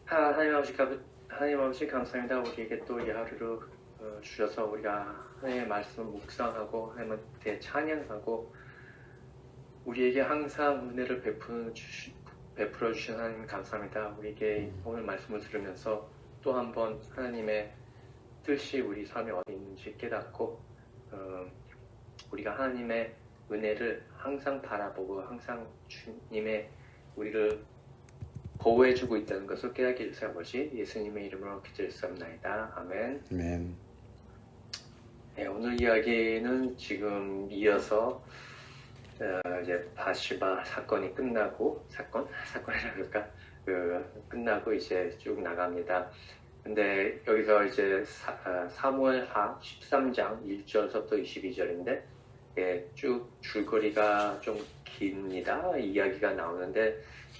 하나님 아버지 감사합니다. 우리에게 또 이 하루를 주셔서 우리가 하나님의 말씀을 묵상하고 하나님한테 찬양하고 우리에게 항상 은혜를 베풀어 주신 하나님 감사합니다. 우리에게 오늘 말씀을 들으면서 또 한번 하나님의 뜻이 우리 삶에 어디 있는지 깨닫고 우리가 하나님의 은혜를 항상 바라보고 항상 주님의 우리를 보호해주고 있다는 것을 깨닫게 해주세요. 아버지 예수님의 이름으로 기도했사옵나이다. 아멘. 아멘. 네, 오늘 이야기는 지금 이어서 이제 바시바 사건이 끝나고 사건이라 그럴까? 끝나고 이제 쭉 나갑니다. 근데 여기서 이제 사무엘하 13장 1절부터 22절인데 쭉 줄거리가 좀 깁니다. 이야기가 나오는데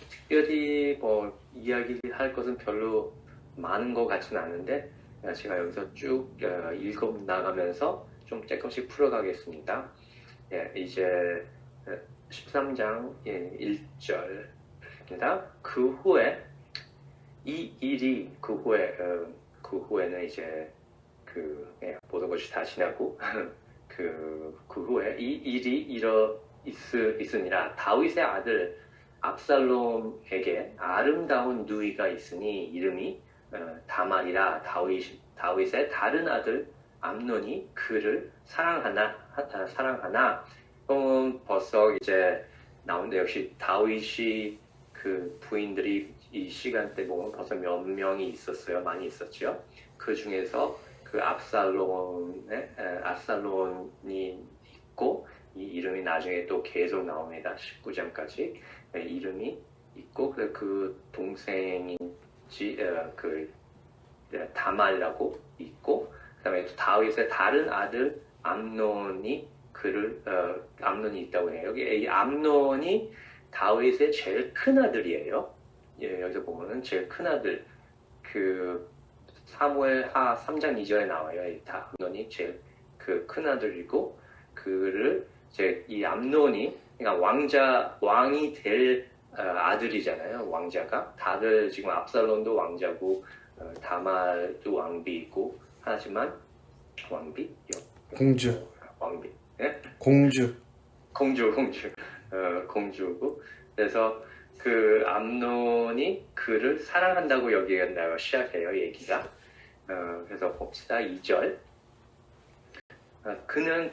특별히 뭐 이야기할 것은 별로 많은 것 같지는 않은데 제가 여기서 쭉 읽어 나가면서 좀 조금씩 풀어가겠습니다. 이제 13장 1절입니다. 그 후에 이 일이 그 후에는 이제 모든 것이 다 지나고 그 후에 이 일이 있으니라 다윗의 아들 압살롬에게 아름다운 누이가 있으니 이름이 다말이라 다윗의 다른 아들 암논이 그를 사랑하나 벌써 이제 나오는데 역시 다윗이 그 부인들이 이 시간대 보면 벌써 몇 명이 있었어요. 많이 있었죠. 그 중에서 그 압살롬이 있고 이 이름이 나중에 또 계속 나옵니다. 19장까지 이름이 있고 그 동생인지 다말이라고 있고 그다음에 또 다윗의 다른 아들 암논이 암논이 있다고 해요. 여기 이 암논이 다윗의 제일 큰 아들이에요. 여기서 보면은 제일 큰 아들 그 사무엘하 3장 2절에 나와요. 이 암논이 제일 큰 아들이고 그를 이제 이 암논이 그러니까 왕이 될 아들이잖아요. 왕자가 다들 지금 압살롬도 왕자고 다말도 왕비이고 하지만 공주. 왕비. 네? 공주고 그래서 그 암논이 그를 사랑한다고 여기가 시작해요. 얘기가. 그래서 봅시다. 2절. 그는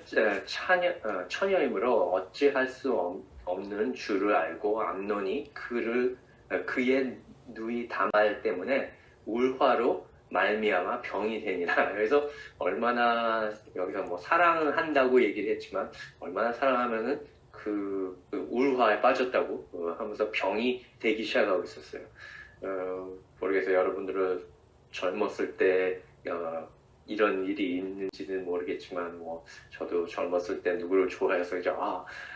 처녀이므로 어찌할 수 없는 줄을 알고 암논이 그의 누이 다말 때문에 울화로 말미암아 병이 되니라. 그래서 얼마나 여기서 뭐 사랑한다고 얘기를 했지만 얼마나 사랑하면은 그 울화에 빠졌다고 하면서 병이 되기 시작하고 있었어요. 모르겠어요. 여러분들은 젊었을 때 이런 일이 있는지는 모르겠지만 뭐 저도 젊었을 때 누구를 좋아해서 이제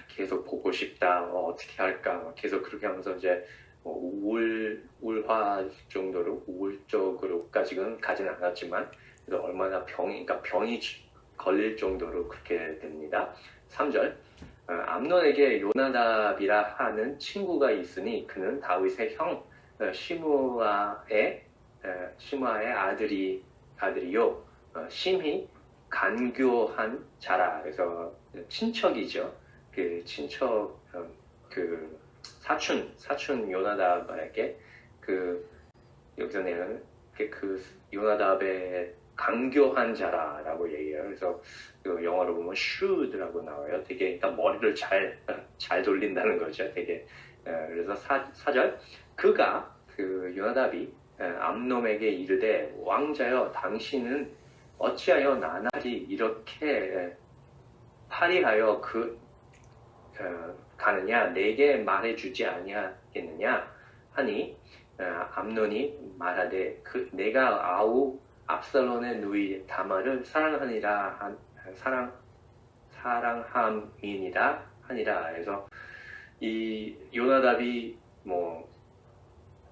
계속 보고 싶다 어떻게 할까 계속 그렇게 하면서 이제 울화 정도로 우울적으로까지는 가진 않았지만 그래서 얼마나 병이 걸릴 정도로 그렇게 됩니다. 3절 암논에게 요나답이라 하는 친구가 있으니 그는 다윗의 형 시므아의 아들이요 심히 간교한 자라. 그래서 친척이죠. 그 친척 사촌 요나답에게 여기서 내는 그 요나답의 간교한 자라라고 얘기해요. 그래서 영어로 보면 shrewd라고 나와요. 되게 그러니까 머리를 잘 돌린다는 거죠. 되게 그래서 4절 그가 요나답이 암논에게 이르되 왕자여 당신은 어찌하여 나날이 이렇게 파리하여 가느냐 내게 말해주지 아니하겠느냐 하니 암논이 말하되 내가 압살롬의 누이 다말을 사랑함이니라 하니라. 그래서 이 요나답이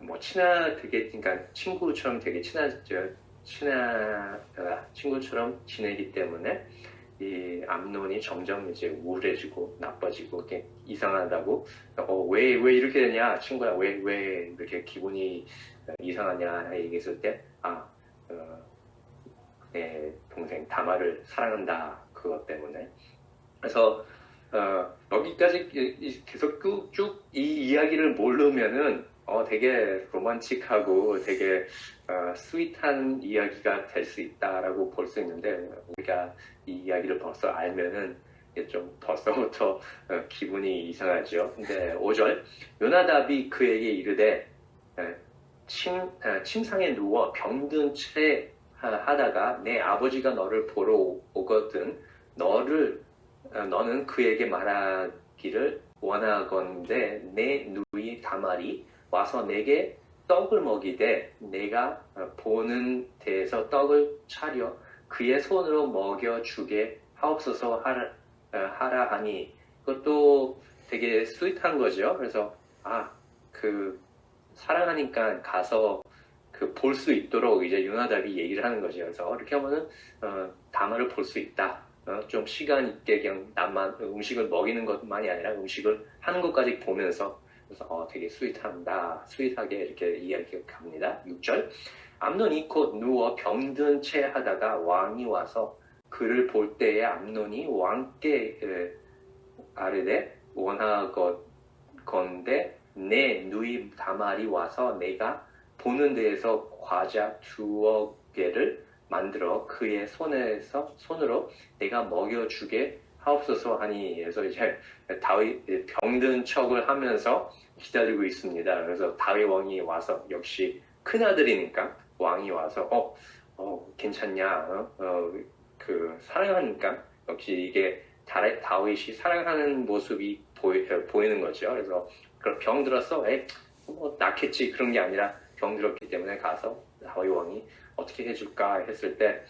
그러니까 친구처럼 되게 친구처럼 지내기 때문에 이 암논이 점점 이제 우울해지고 나빠지고 이렇게 이상하다고 왜 이렇게 되냐 친구야 왜 이렇게 기분이 이상하냐 얘기했을 때 내 동생 다마를 사랑한다 그것 때문에 그래서 여기까지 계속 쭉 이 이야기를 모르면은 되게 로man틱하고 되게 스윗한 이야기가 될 수 있다라고 볼 수 있는데 우리가 이 이야기를 벌써 알면은 좀 벌써부터 기분이 이상하죠. 근데 5절 요나답이 그에게 이르되 침상에 누워 병든 채 하다가 내 아버지가 너를 보러 오거든 너는 그에게 말하기를 원하건대 내 누이 다말이 와서 내게 떡을 먹이되 내가 보는 데에서 떡을 차려 그의 손으로 먹여주게 하옵소서 하라 하니 그것도 되게 스윗한 거죠. 그래서 사랑하니까 가서 볼 수 있도록 이제 요나답이 얘기를 하는 거죠. 그래서 이렇게 하면은 다말을 볼 수 있다. 좀 시간 있게 그냥 나만 음식을 먹이는 것만이 아니라 음식을 하는 것까지 보면서 그래서 되게 스윗하게 이렇게 이야기합니다. 6절 암논이 곧 누워 병든 채 하다가 왕이 와서 그를 볼 때에 암논이 왕께 아뢰되 원하건대 내 누이 다말이 와서 내가 보는 데에서 과자 2개를 만들어 그의 손으로 내가 먹여주게 하옵소서 하니 그래서 이제 다윗 병든 척을 하면서 기다리고 있습니다. 그래서 다윗 왕이 와서 역시 큰 아들이니까 왕이 와서 괜찮냐 사랑하니까 역시 이게 다윗이 사랑하는 모습이 보이는 거죠. 그래서 병 들었어 낳겠지 그런 게 아니라 병 들었기 때문에 가서 다윗 왕이 어떻게 해줄까 했을 때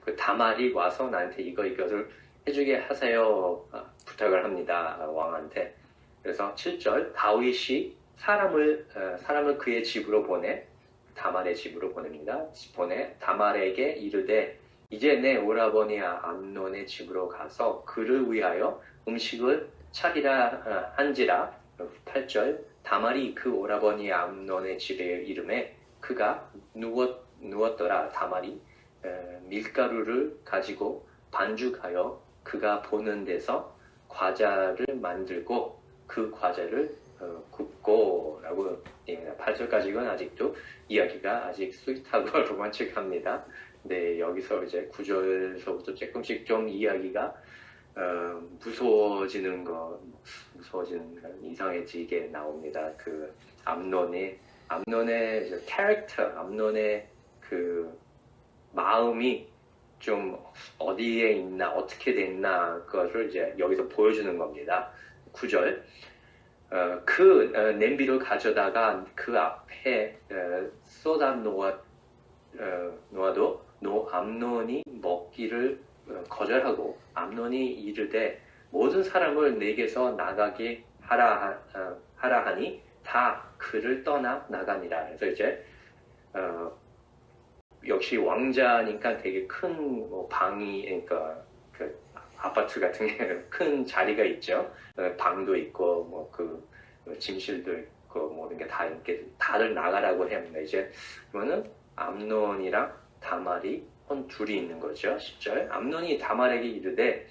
그 다말이 와서 나한테 이것을 해주게 하세요 부탁을 합니다 왕한테. 그래서 7절 다윗이 사람을 그의 집으로 다말의 집으로 보냅니다. 다말에게 이르되 이제 내 오라버니 암논의 집으로 가서 그를 위하여 음식을 차리라 한지라. 8절 다말이 그 오라버니 암논의 집에 이름에 그가 누웠더라. 다말이 밀가루를 가지고 반죽하여 그가 보는 데서 과자를 만들고 그 과자를 굽고 라고 됩니다. 8절까지는 아직도 이야기가 아직 스윗하고 로man틱합니다. 네, 여기서 이제 9절서부터 조금씩 좀 이야기가 무서워지는 이상해지게 나옵니다. 그 암논의 캐릭터, 암논의 그 마음이 좀 어디에 있나, 어떻게 됐나, 그것을 이제 여기서 보여주는 겁니다. 9절. 냄비를 가져다가 그 앞에 쏟아 놓아도 암논이 먹기를 거절하고 암논이 이르되 모든 사람을 내게서 나가게 하라 하니 다 그를 떠나 나가니라. 그래서 이제 역시 왕자니까 되게 큰 방이 그러니까 그 아파트 같은 게 큰 자리가 있죠. 방도 있고 침실도 있고 모든 게 다 이렇게 다들 나가라고 합니다. 이제 그러면은 암논이랑 다말이 둘이 있는 거죠. 10절 암논이 다말에게 이르되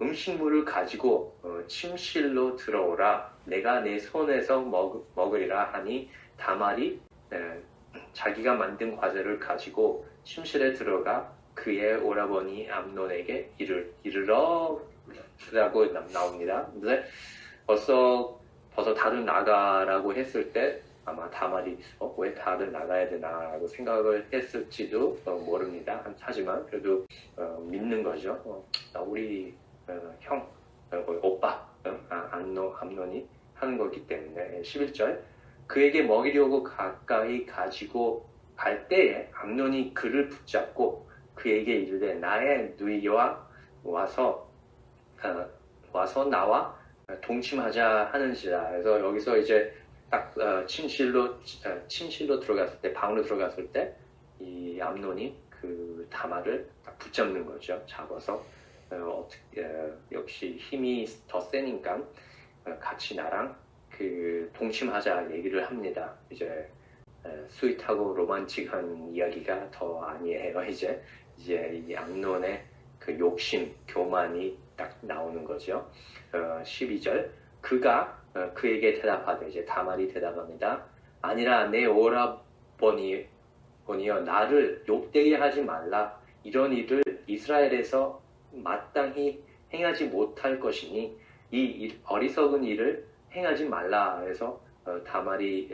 음식물을 가지고 침실로 들어오라. 내가 내 손에서 먹으리라 하니 다말이 자기가 만든 과자를 가지고 침실에 들어가 그의 오라버니 암논에게 이르러라고 나옵니다. 근데 벌써 다들 나가라고 했을 때 아마 다말이 왜 다들 나가야 되나라고 생각을 했을지도 모릅니다. 하지만 그래도 믿는 거죠. 우리 형, 오빠, 암논이 하는 거기 때문에. 11절 그에게 먹이려고 가까이 가지고 갈 때에 암논이 그를 붙잡고 그에게 이르되 나의 누이와 와서 나와 동침하자 하는지라. 그래서 여기서 이제 딱 침실로 들어갔을 때, 방으로 들어갔을 때 이 암논이 그 다말을 딱 붙잡는 거죠. 잡아서 역시 힘이 더 세니까 같이 나랑 그 동침하자 얘기를 합니다. 이제 스윗하고 로man틱한 이야기가 더 아니에요. 이제 이 암논의 그 욕심, 교만이 딱 나오는 거죠. 12절 그가 그에게 대답하되 이제 다말이 대답합니다. 아니라 내 오라버니여 나를 욕되게 하지 말라. 이런 일을 이스라엘에서 마땅히 행하지 못할 것이니 이 어리석은 일을 행하지 말라. 해서 다말이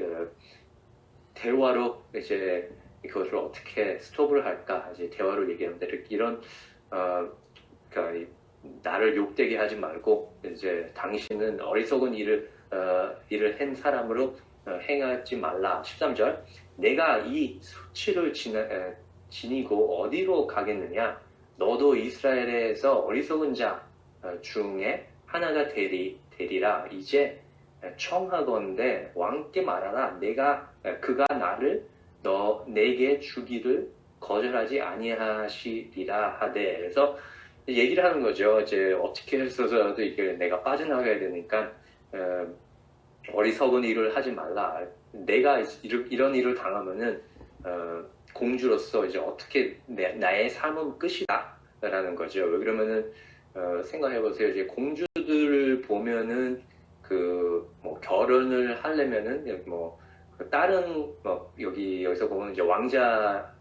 대화로 이제 이것을 어떻게 스톱을 할까 이제 대화로 얘기하는데 이런 그러니까 나를 욕되게 하지 말고 이제 당신은 어리석은 일을 한 사람으로 행하지 말라. 13절 내가 이 수치를 지니고 어디로 가겠느냐? 너도 이스라엘에서 어리석은 자 중에 하나가 되리라. 이제 청하건대 왕께 말하라. 그가 나를 내게 주기를 거절하지 아니하시리라 하되. 그래서 얘기를 하는 거죠. 이제 어떻게 해서라도 이게 내가 빠져나가야 되니까 어리석은 일을 하지 말라. 내가 이런 일을 당하면은 공주로서 이제 어떻게 나의 삶은 끝이다 라는 거죠. 왜 그러면은 생각해 보세요. 이제 공주들을 보면은 그 뭐 결혼을 하려면은 뭐 다른 여기서 보면 이제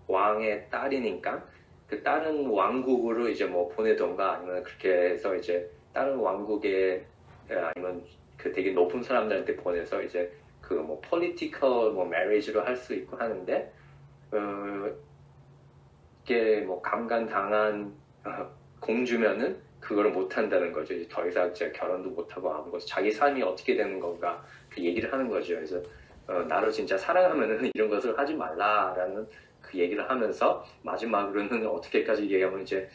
왕의 딸이니까 그 다른 왕국으로 이제 뭐 보내던가 아니면 그렇게 해서 이제 다른 왕국에 아니면 그 되게 높은 사람들한테 보내서 이제 그 뭐 political 뭐 marriage로 할 수 있고 하는데 이게 뭐 강간당한 공주면은 그거를 못 한다는 거죠. 이제 더 이상 이제 결혼도 못 하고 아무것도 자기 삶이 어떻게 되는 건가 그 얘기를 하는 거죠. 그래서 나를 진짜 사랑하면은 이런 것을 하지 말라라는 그 얘기를 하면서 마지막으로는 어떻게까지 얘기하면 이제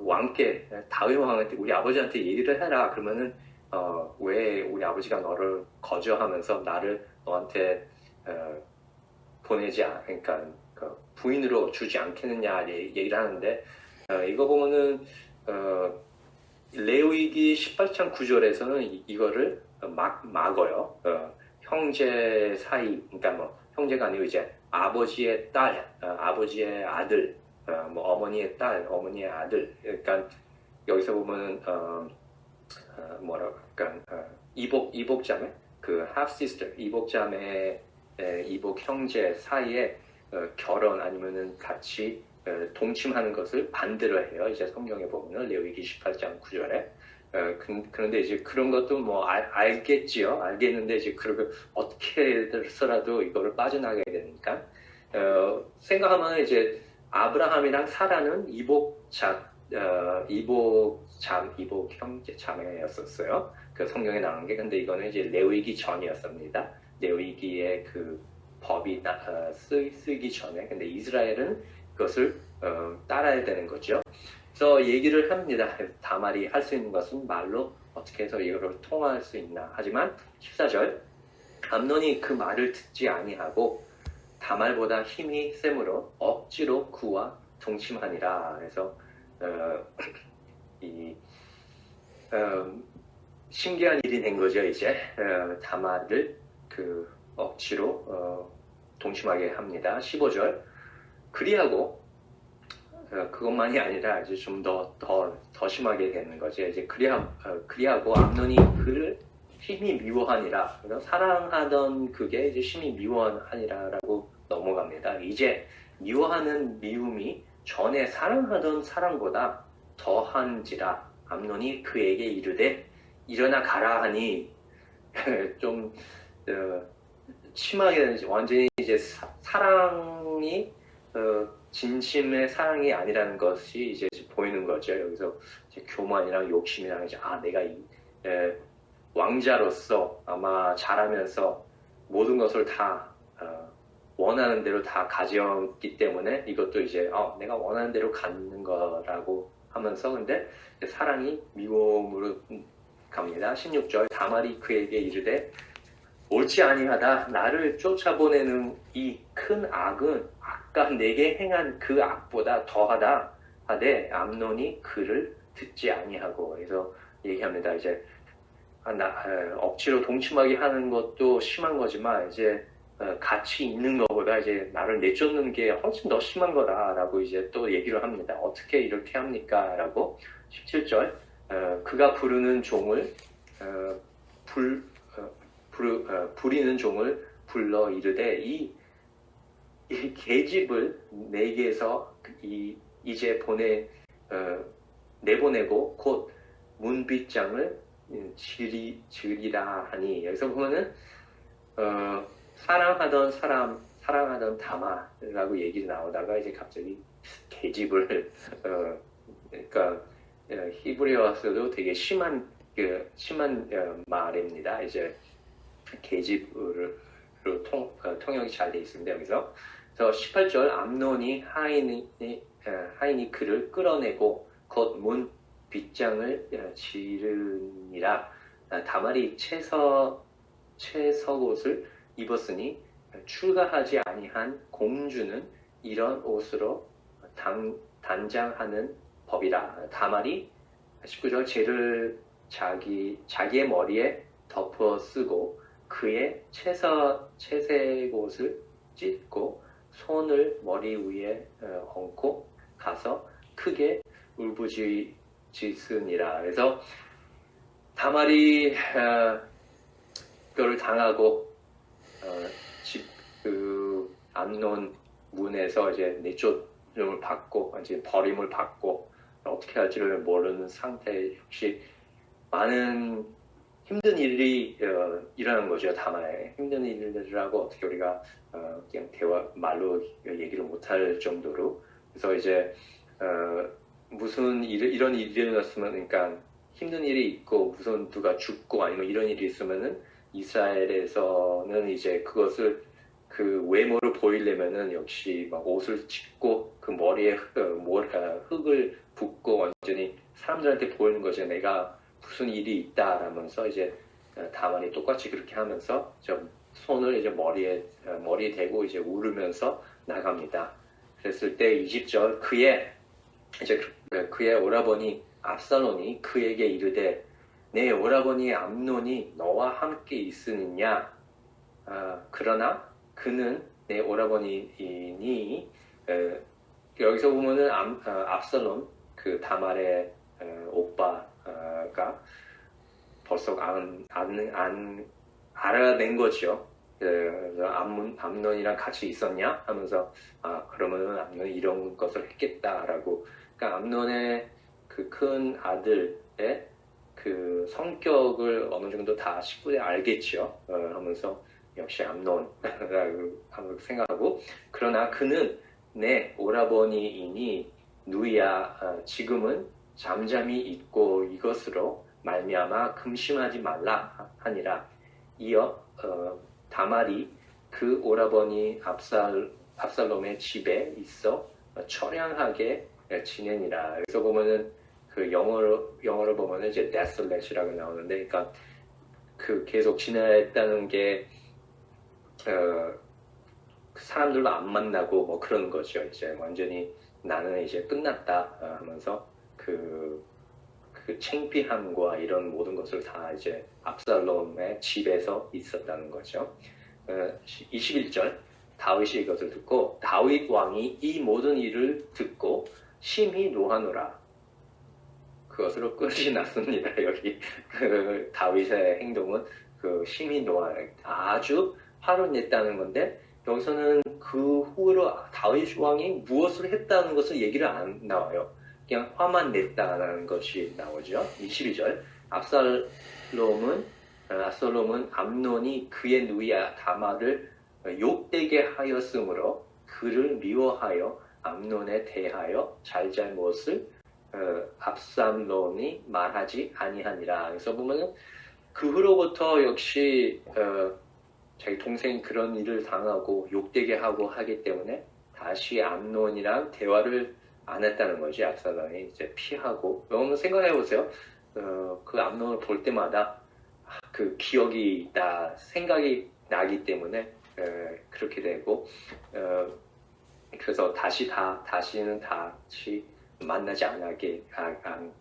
왕께 다윗 왕한테 우리 아버지한테 얘기를 해라. 그러면은 왜 우리 아버지가 너를 거절하면서 나를 너한테 보내지 그러니까 부인으로 주지 않겠느냐 얘기를 하는데 이거 보면은 레위기 18장 9절에서는 이거를 막어요. 형제 사이, 그러니까 뭐 형제가 아니고 이제 아버지의 딸, 아버지의 아들, 뭐 어머니의 딸, 어머니의 아들. 그러니까 여기서 보면은 그러니까 이복자매, 그 half sister, 이복자매, 이복 형제 사이에 결혼 아니면은 같이 동침하는 것을 반대로 해요. 이제 성경에 보면은 레위기 18장 9절에 그런데 이제 그런 것도 뭐 알겠지요. 알겠는데 이제 그렇게 어떻게 해서라도 이거를 빠져나가야 되니까 생각하면 이제 아브라함이랑 사라는 이복 형제 자매였었어요. 그 성경에 나온 게. 근데 이거는 이제 레위기 전이었습니다. 레위기의 그 법이 쓰기 전에. 근데 이스라엘은 그것을 따라야 되는 거죠. 그래서 얘기를 합니다. 다말이 할 수 있는 것은 말로 어떻게 해서 이거를 통화할 수 있나. 하지만 14절 암논이 그 말을 듣지 아니하고 다말보다 힘이 세므로 억지로 그와 동침하니라. 그래서 신기한 일이 된 거죠. 이제 다말을 그 억지로 동침하게 합니다. 15절 그리하고 그것만이 아니라 이제 좀 더 심하게 되는 거죠. 이제 그리하고 암논이 그를 심히 미워하니라. 그래서 사랑하던 그게 이제 심히 미워하니라라고 넘어갑니다. 이제 미워하는 미움이 전에 사랑하던 사랑보다 더한지라. 암논이 그에게 이르되 일어나 가라 하니 좀 심하게 완전히 이제 사랑이 진심의 사랑이 아니라는 것이 이제 보이는 거죠. 여기서 이제 교만이랑 욕심이랑 이제 내가 왕자로서 아마 잘하면서 모든 것을 다 원하는 대로 다 가졌기 때문에 이것도 이제 내가 원하는 대로 갖는 거라고 하면서 근데 사랑이 미움으로 갑니다. 16절 다말이 그에게 이르되 옳지 아니하다. 나를 쫓아보내는 이 큰 악은 아까 내게 행한 그 악보다 더하다 하되 암논이 그를 듣지 아니하고. 그래서 얘기합니다. 이제 억지로 동침하게 하는 것도 심한 거지만 이제 같이 있는 것보다 이제 나를 내쫓는 게 훨씬 더 심한 거다라고 이제 또 얘기를 합니다. 어떻게 이렇게 합니까? 라고. 17절 그가 부르는 종을 부리는 종을 불러 이르되 이 계집을 내게서 이제 내보내고 곧 문빗장을 지리라 하니. 여기서 보면은 사랑하던 다마라고 얘기 나오다가 이제 갑자기 계집을 그러니까 히브리어에서도 되게 심한 말입니다. 이제 계집으로 통역이 잘 돼 있습니다. 여기서. 그래서 18절 암논이 하인이 그를 끌어내고 곧 문 빗장을 지르니라. 다말이 채석옷을 입었으니 출가하지 아니한 공주는 이런 옷으로 단장하는 법이라. 다말이 19절 죄를 자기의 머리에 덮어 쓰고 그의 채색옷을 찢고 손을 머리 위에 얹고 가서 크게 울부짖으니라. 그래서 다말이 그걸 당하고 암논 문에서 이제 내쫓음을 받고 이제 버림을 받고 어떻게 할지를 모르는 상태. 역시 많은 힘든 일이 일어난 거죠. 다만에 힘든 일이라고 어떻게 우리가 그냥 말로 얘기를 못할 정도로. 그래서 이제 무슨 이런 일이 일어났으면, 그러니까 힘든 일이 있고 무슨 누가 죽고 아니면 이런 일이 있으면은 이스라엘에서는 이제 그것을 그 외모를 보이려면은 역시 막 옷을 찢고 그 머리에 흙을 붓고 완전히 사람들한테 보이는 거죠. 내가 무슨 일이 있다라면서 이제 다만이 똑같이 그렇게 하면서 손을 이제 머리에 대고 이제 울으면서 나갑니다. 그랬을 때 20절 그의 오라버니 압살롬이 그에게 이르되 내 오라버니 암논이 너와 함께 있으느냐? 그러나 그는 내 오라버니이니. 여기서 보면은 압살롬 그 다말의 오빠가 벌써 알아낸 거죠. 그래서 암논이랑 같이 있었냐 하면서 그러면은 암논이 이런 것을 했겠다라고. 그러니까 암논의 그 큰 아들의 그 성격을 어느 정도 다 식구들이 알겠죠. 하면서 역시 암논이라고 생각하고, 그러나 그는 내 오라버니이니 누이야 지금은 잠잠히 있고 이것으로 말미암아 금심하지 말라 하니라. 이어 다말이 그 오라버니 압살롬의 집에 있어 처량하게 지내니라. 여기서 보면은 그 영어로 보면은 이제 desolate이라고 나오는데, 그러니까 그 계속 지냈다는 게 사람들도 안 만나고 뭐 그런 거죠. 이제 완전히 나는 이제 끝났다 하면서 그 창피함과 이런 모든 것을 다 이제 압살롬의 집에서 있었다는 거죠. 21절 다윗이 이것을 듣고 다윗 왕이 이 모든 일을 듣고 심히 노하노라. 그것으로 끝이 났습니다. 여기 그 다윗의 행동은 그 심히 아주 화를 냈다는 건데, 여기서는 그 후로 다윗 왕이 무엇을 했다는 것을 얘기를 안 나와요. 그냥 화만 냈다는 것이 나오죠. 22절 압살롬은 암논이 그의 누이 다말을 욕되게 하였으므로 그를 미워하여 암논에 대하여 잘잘못을 압살롬이 말하지 아니하니라. 그래서 보면은 그 후로부터 역시 자기 동생이 그런 일을 당하고 욕되게 하고 하기 때문에 다시 암논이랑 대화를 안 했다는 거지. 압살롬이 이제 피하고. 여러분 생각해 보세요. 그 암논을 볼 때마다 그 생각이 나기 때문에 그렇게 되고, 그래서 다시는 다시 만나지 않게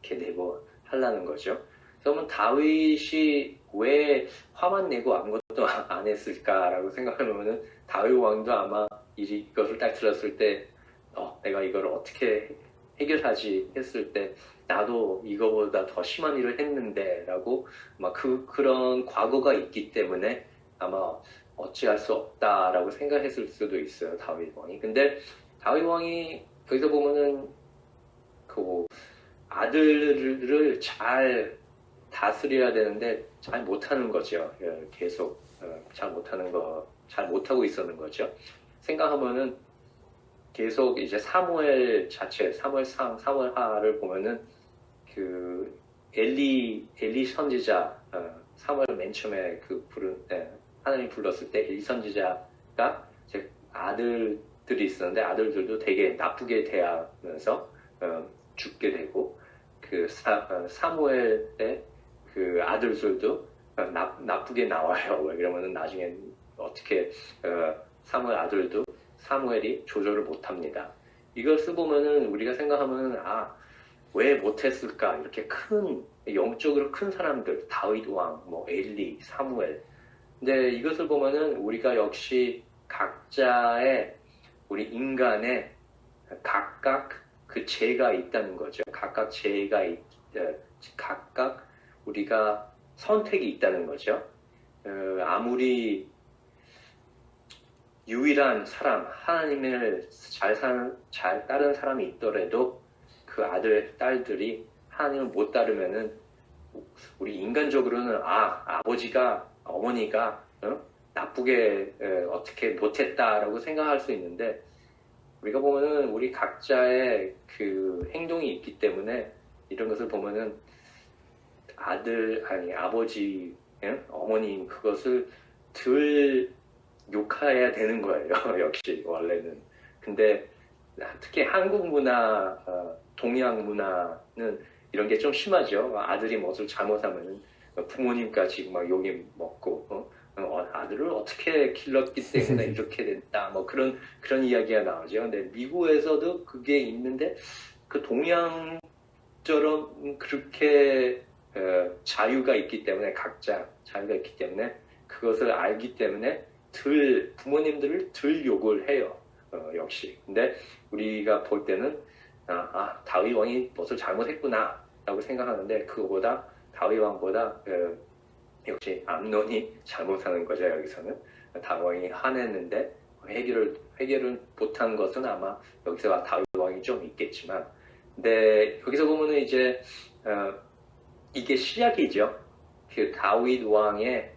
되고 하려는 거죠. 그러면 다윗이 왜 화만 내고 아무것도 안 했을까라고 생각하면은 다윗 왕도 아마 이것을 딱 들었을 때 내가 이걸 어떻게 해결하지 했을 때 나도 이거보다 더 심한 일을 했는데 라고 막 그런 과거가 있기 때문에 아마 어찌할 수 없다라고 생각했을 수도 있어요, 다윗 왕이. 근데 다윗 왕이 여기서 보면은 그 아들을 잘 다스려야 되는데 잘 못하는 거죠. 계속 잘 못하고 있었는 거죠. 생각하면은 계속 이제 사무엘하를 보면은 그 엘리 선지자 사무엘 맨 처음에 하나님 불렀을 때 엘리 선지자가 이제 아들들이 있었는데 아들들도 되게 나쁘게 대하면서 죽게 되고 그 사무엘의 그 아들들도 나쁘게 나와요. 왜냐면은 나중에 어떻게 사무엘 아들도 사무엘이 조절을 못합니다. 이것을 보면은 우리가 생각하면은 왜 못했을까? 이렇게 영적으로 큰 사람들, 다윗 왕, 엘리, 사무엘. 근데 이것을 보면은 우리가 역시 각자의 우리 인간의 각각 그 죄가 있다는 거죠. 각각 우리가 선택이 있다는 거죠. 아무리 유일한 사람, 하나님을 잘 따르는 사람이 있더라도 그 아들, 딸들이 하나님을 못 따르면은 우리 인간적으로는 아버지가, 어머니가 나쁘게 어떻게 못했다라고 생각할 수 있는데 우리가 보면은 우리 각자의 그 행동이 있기 때문에 이런 것을 보면은 아버지, 어머님 그것을 덜 욕해야 되는 거예요. 역시 원래는. 근데 특히 한국 문화, 동양 문화는 이런 게 좀 심하죠. 아들이 무엇을 잘못하면은 부모님까지 막 욕이 먹고 아들을 어떻게 길렀기 때문에 이렇게 됐다. 그런 이야기가 나오죠. 근데 미국에서도 그게 있는데 그 동양처럼 그렇게 자유가 있기 때문에 각자 자유가 있기 때문에 그것을 알기 때문에 부모님들을 덜 욕을 해요. 역시. 근데 우리가 볼 때는 다윗 왕이 무엇을 잘못했구나 라고 생각하는데 그거보다 다윗 왕보다 역시 암논이 잘못하는 거죠. 여기서는 다윗 왕이 화냈는데 해결을 못한 것은 아마 여기서 다윗 왕이 좀 있겠지만 근데 여기서 보면은 이제 이게 시작이죠. 그 다윗 왕의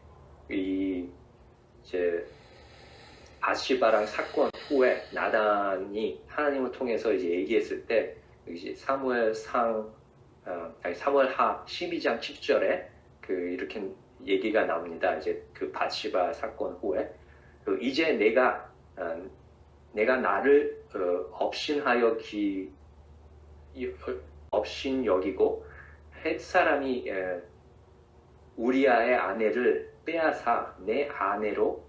이제 바시바랑 사건 후에 나단이 하나님을 통해서 이제 얘기했을 때 이제 사무엘하 12장 10절에 이렇게 얘기가 나옵니다. 이제 그 바시바 사건 후에 이제 내가 나를 업신 여기고 헷 사람이 우리아의 아내를 빼앗아 내 아내로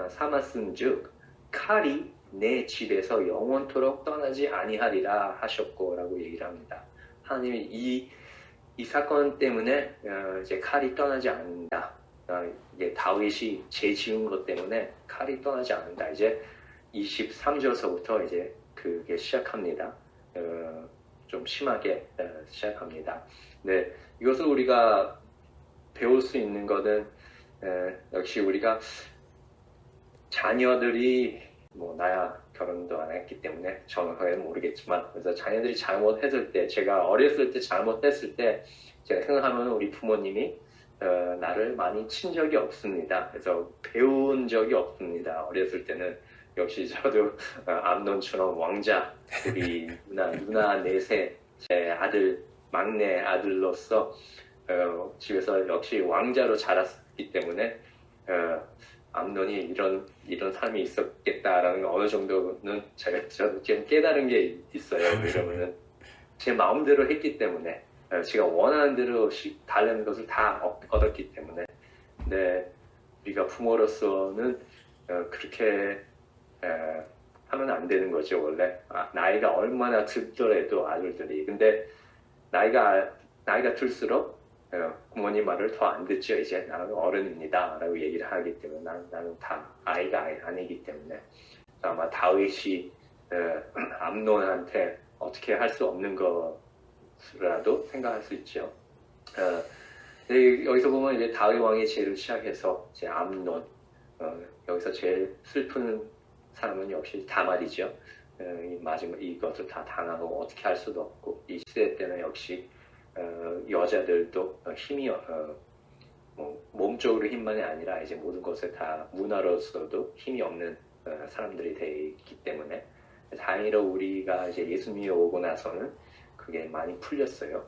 삼았은즉 칼이 내 집에서 영원토록 떠나지 아니하리라 하셨고라고 얘기를 합니다. 하나님이 이 사건 때문에 이제 칼이 떠나지 않는다. 이제 다윗이 죄 지은 것 때문에 칼이 떠나지 않는다. 이제 23절서부터 이제 그게 시작합니다. 좀 심하게 시작합니다. 네, 이것을 우리가 배울 수 있는 것은 역시 우리가 자녀들이 나야 결혼도 안 했기 때문에 정확하게 모르겠지만 그래서 자녀들이 잘못했을 때 제가 어렸을 때 잘못했을 때 제가 생각하면 우리 부모님이 나를 많이 친 적이 없습니다. 그래서 배운 적이 없습니다. 어렸을 때는 역시 저도 암논처럼 왕자 우리 누나 넷의 제 막내 아들로서 집에서 역시 왕자로 자랐기 때문에 암논이 이런 삶이 있었겠다라는 어느 정도는 저도 지금 깨달은 게 있어요. 왜냐면은 제 마음대로 했기 때문에 제가 원하는 대로 달라는 것을 다 얻었기 때문에 우리가 부모로서는 그렇게 하면 안 되는 거죠, 원래. 나이가 얼마나 들더라도 아들들이. 근데 나이가 들수록 부모님 말을 더 안 듣죠. 이제 나는 어른입니다 라고 얘기를 하기 때문에 나는 다 아이가 아니기 때문에. 아마 다윗이 암논한테 어떻게 할 수 없는 것이라도 생각할 수 있죠. 여기서 보면 이제 다윗 왕의 죄를 시작해서 이제 암논, 여기서 제일 슬픈 사람은 역시 다말이죠. 마지막 이것을 다 당하고 어떻게 할 수도 없고, 이 시대 때는 역시 여자들도 힘이 뭐 몸적으로 힘만이 아니라 이제 모든 것에 다 문화로서도 힘이 없는 사람들이 되어 있기 때문에, 다행히도 우리가 이제 예수님이 오고 나서는 그게 많이 풀렸어요.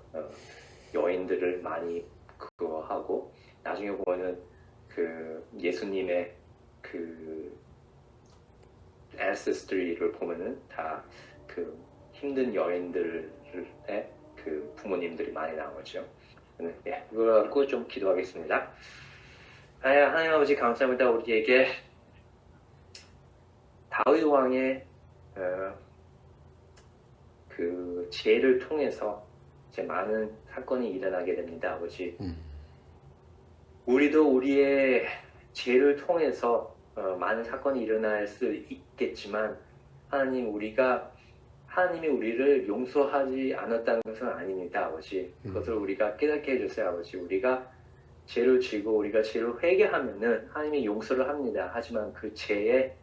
여인들을 많이 그거 하고, 나중에 보면은 그 예수님의 그 ancestry를 보면은 다 그 힘든 여인들의 그 부모님들이 많이 나오죠. 예, 이거 갖고 좀 기도하겠습니다. 하나님 아버지 감사합니다. 우리에게 다윗 왕의 그 죄를 통해서 이제 많은 사건이 일어나게 됩니다, 아버지. 우리도 우리의 죄를 통해서 많은 사건이 일어날 수 있겠지만, 하나님이 우리를 용서하지 않았다는 것은 아닙니다, 아버지. 그것을 우리가 깨닫게 해주세요, 아버지. 우리가 죄를 지고 우리가 죄를 회개하면은 하나님이 용서를 합니다. 하지만 그 죄의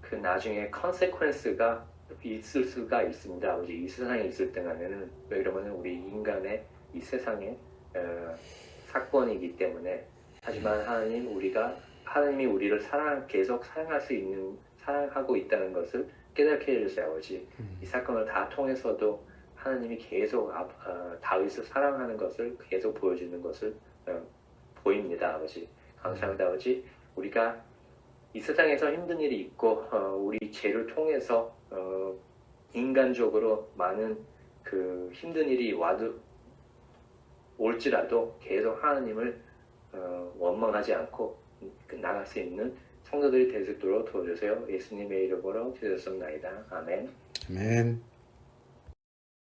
그 나중에 consequence가 있을 수가 있습니다, 아버지. 이 세상에 있을 때는. 왜 그러면 우리 인간의 이 세상의 사건이기 때문에. 하지만 하나님이 우리를 계속 사랑하고 있다는 것을 깨닫게 해주세요, 아버지. 이 사건을 다 통해서도 하나님이 계속 다윗을 사랑하는 것을 계속 보여주는 것을 보입니다, 아버지. 감사합니다, 아버지. 우리가 이 세상에서 힘든 일이 있고 우리 죄를 통해서 인간적으로 많은 그 힘든 일이 올지라도 계속 하나님을 원망하지 않고 나갈 수 있는 성도들이 될 수 있도록 도와주세요. 예수님의 이름으로 기도했습니다. 아멘. 아멘.